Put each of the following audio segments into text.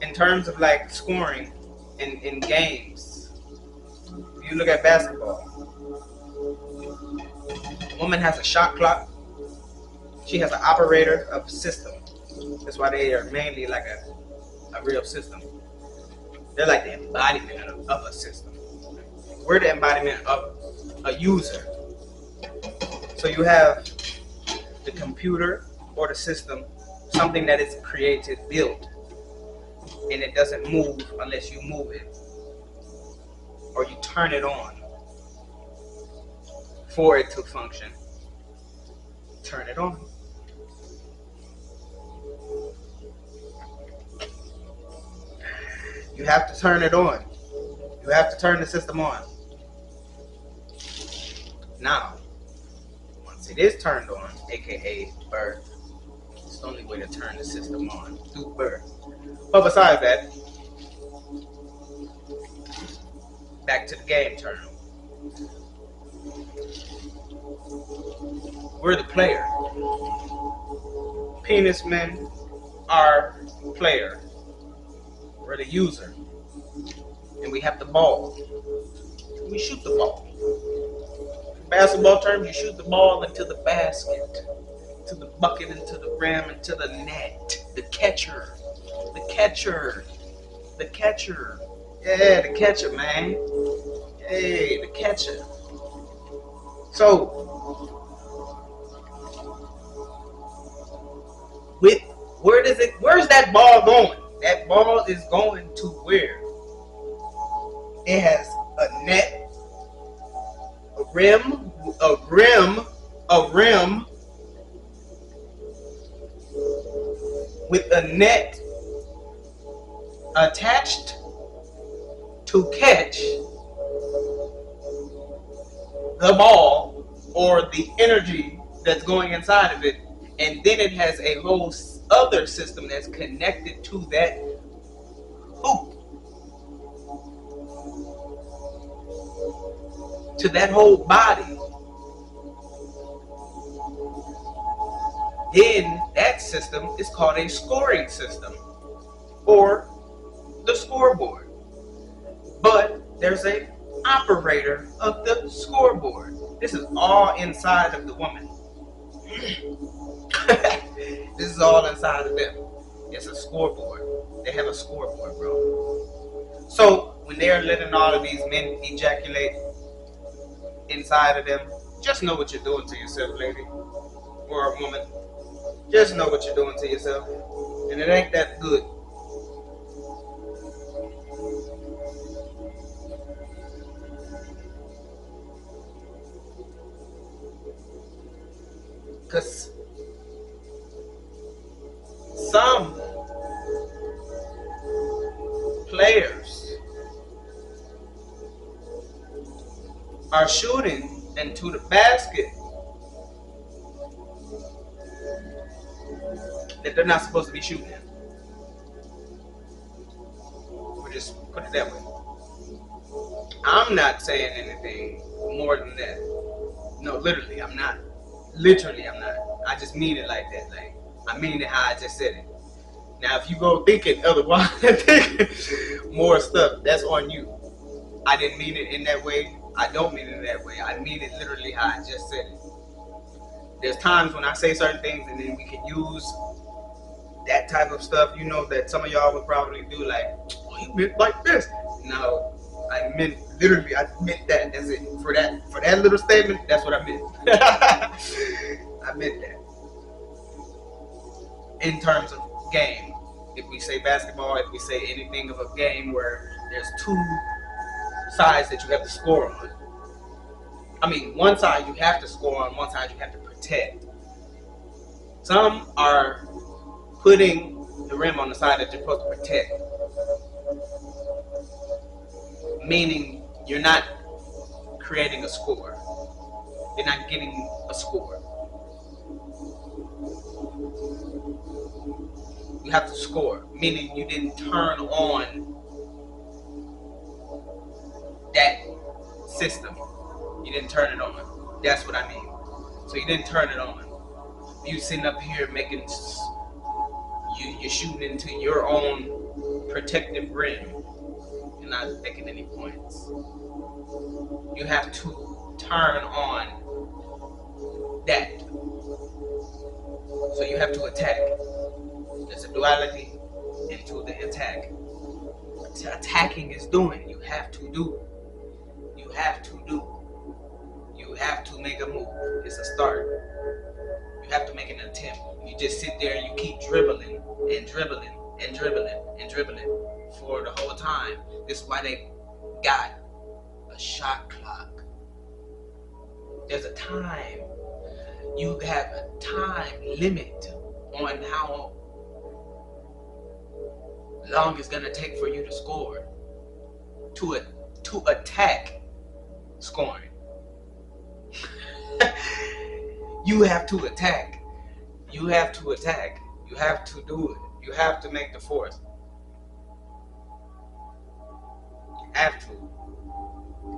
in terms of like scoring in games, if you look at basketball, a woman has a shot clock. She has an operator of a system. That's why they are mainly like a real system. They're like the embodiment of a system. We're the embodiment of a user. So you have the computer or the system, something that is created, built, and it doesn't move unless you move it or you turn it on for it to function. Turn it on. You have to turn it on. You have to turn the system on. Now, once it is turned on, aka birth, it's the only way to turn the system on, through birth. But besides that, back to the game term. We're the player. Penis men are player. We're the user. And we have the ball. We shoot the ball. In basketball terms, you shoot the ball into the basket, to the bucket, into the rim, into the net. The catcher. The catcher. The catcher. Yeah, the catcher, man. Hey, the catcher. So, where's that ball going? That ball is going to where? It has a net, a rim, with a net attached to catch the ball or the energy that's going inside of it, and then it has a whole other system that's connected to that hoop, to that whole body. Then that system is called a scoring system or the scoreboard. But there's a operator of the scoreboard. This is all inside of the woman. This is all inside of them. It's a scoreboard. They have a scoreboard, bro. So when they're letting all of these men ejaculate inside of them, just know what you're doing to yourself, lady or a woman. Just know what you're doing to yourself, and it ain't that good. Because some players are shooting into the basket that they're not supposed to be shooting in. We'll just put it that way. I'm not saying anything more than that. No, literally, I'm not. Literally, I'm not. I just mean it like that. Like, I mean it how I just said it. Now, if you go thinking otherwise, thinking more stuff, that's on you. I didn't mean it in that way. I don't mean it in that way. I mean it literally how I just said it. There's times when I say certain things and then we can use that type of stuff, you know, that some of y'all would probably do, like, oh, you meant like this. No, I meant literally, I meant that. That's it. For that little statement, that's what I meant. I meant that. In terms of game, if we say basketball, if we say anything of a game where there's two sides that you have to score on. I mean, one side you have to score on, one side you have to protect. Some are putting the rim on the side that you're supposed to protect. Meaning you're not creating a score. You're not getting a score. You have to score, meaning you didn't turn on that system. You didn't turn it on. That's what I mean. So you didn't turn it on. You sitting up here making, you're shooting into your own protective rim. You're not making any points. You have to turn on that. So you have to attack. There's a duality into the attack. Attacking is doing. You have to do. You have to do. You have to make a move. It's a start. You have to make an attempt. You just sit there and you keep dribbling and dribbling and dribbling and dribbling for the whole time. This is why they got a shot clock. There's a time. You have a time limit on how long it's gonna take for you to score, to attack scoring. You have to attack. You have to attack. You have to do it. You have to make the force. You have to.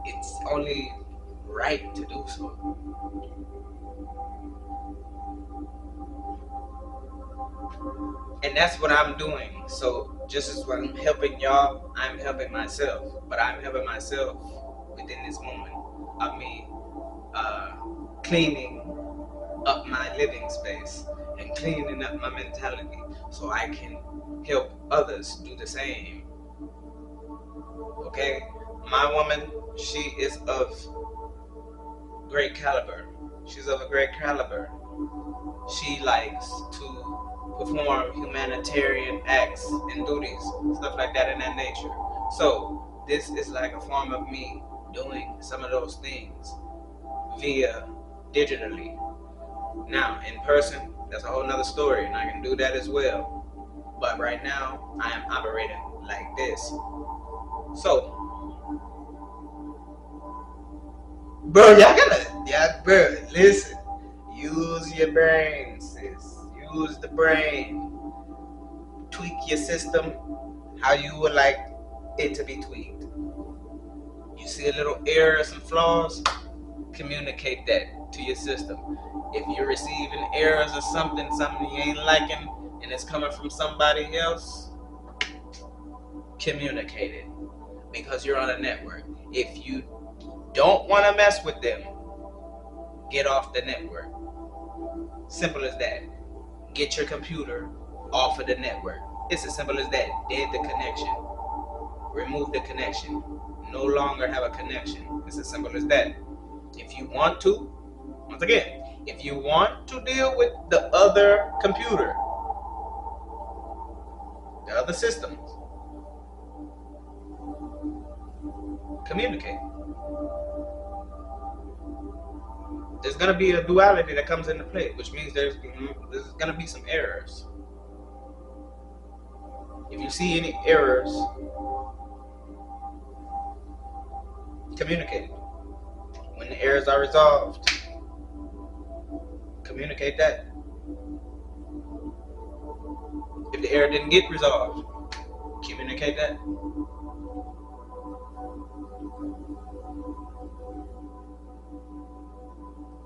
It's only right to do so. And that's what I'm doing. So just as when I'm helping y'all, I'm helping myself. But I'm helping myself within this moment of me cleaning up my living space and cleaning up my mentality so I can help others do the same. Okay? My woman, she is of great caliber. She's of a great caliber. She likes to perform humanitarian acts and duties, stuff like that in that nature. So this is like a form of me doing some of those things via digitally. Now, in person, that's a whole nother story, and I can do that as well. But right now, I am operating like this. So, bro, bro, listen. Use your brain, sis. Use the brain. Tweak your system how you would like it to be tweaked. You see a little error, some flaws, communicate that to your system. If you're receiving errors or something you ain't liking, and it's coming from somebody else, communicate it, because you're on a network. If you don't want to mess with them, get off the network. Simple as that. Get your computer off of the network. It's as simple as that. Dead the connection. Remove the connection. No longer have a connection. It's as simple as that. If you want to, once again, if you want to deal with the other computer, the other systems, communicate. There's going to be a duality that comes into play, which means there's going to be some errors. If you see any errors, communicate it. When the errors are resolved, communicate that. If the error didn't get resolved, communicate that.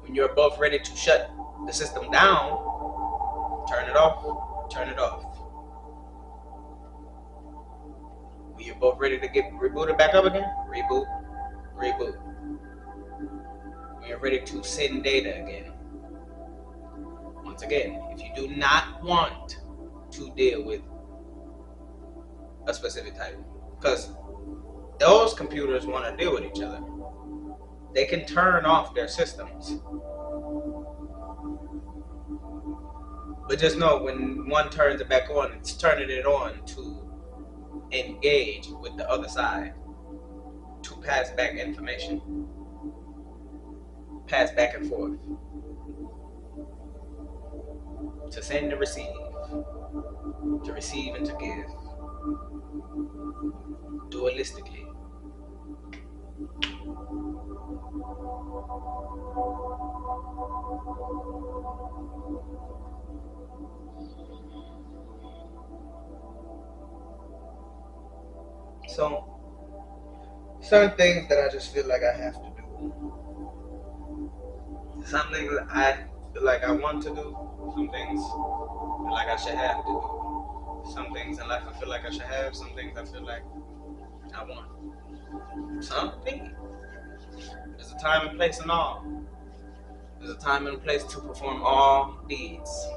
When you're both ready to shut the system down, turn it off, turn it off. When you're both ready to get rebooted back up again, reboot, reboot. When you're ready to send data again. Once again, if you do not want to deal with a specific type, because those computers want to deal with each other, they can turn off their systems. But just know when one turns it back on, it's turning it on to engage with the other side, to pass back information, pass back and forth, to send and receive, to receive and to give, dualistically. So, certain things that I just feel like I have to do. Some things I feel like I want to do. Some things I feel like I should have to do. Some things in life I feel like I should have. Some things I feel like I want. Something. There's a time and place in all. There's a time and place to perform all deeds.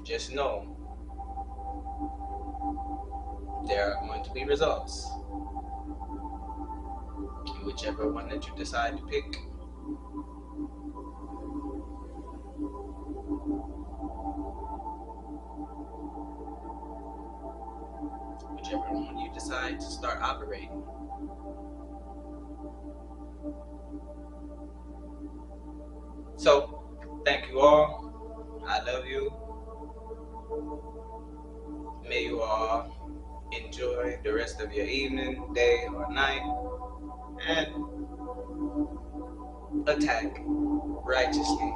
Just know there are going to be results. Whichever one that you decide to pick, whichever one you decide to start operating. So, thank you all. I love you. May you all enjoy the rest of your evening, day, or night, and attack righteously.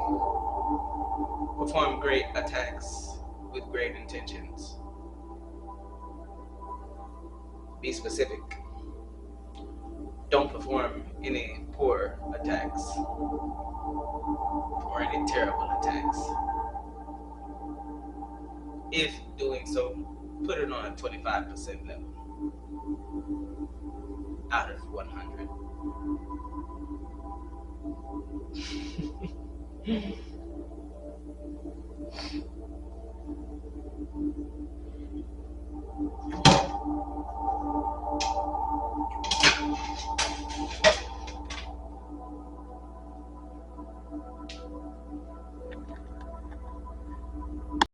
Perform great attacks with great intentions. Be specific. Don't perform any poor attacks or any terrible attacks. If doing so, put it on a 25% level out of 100.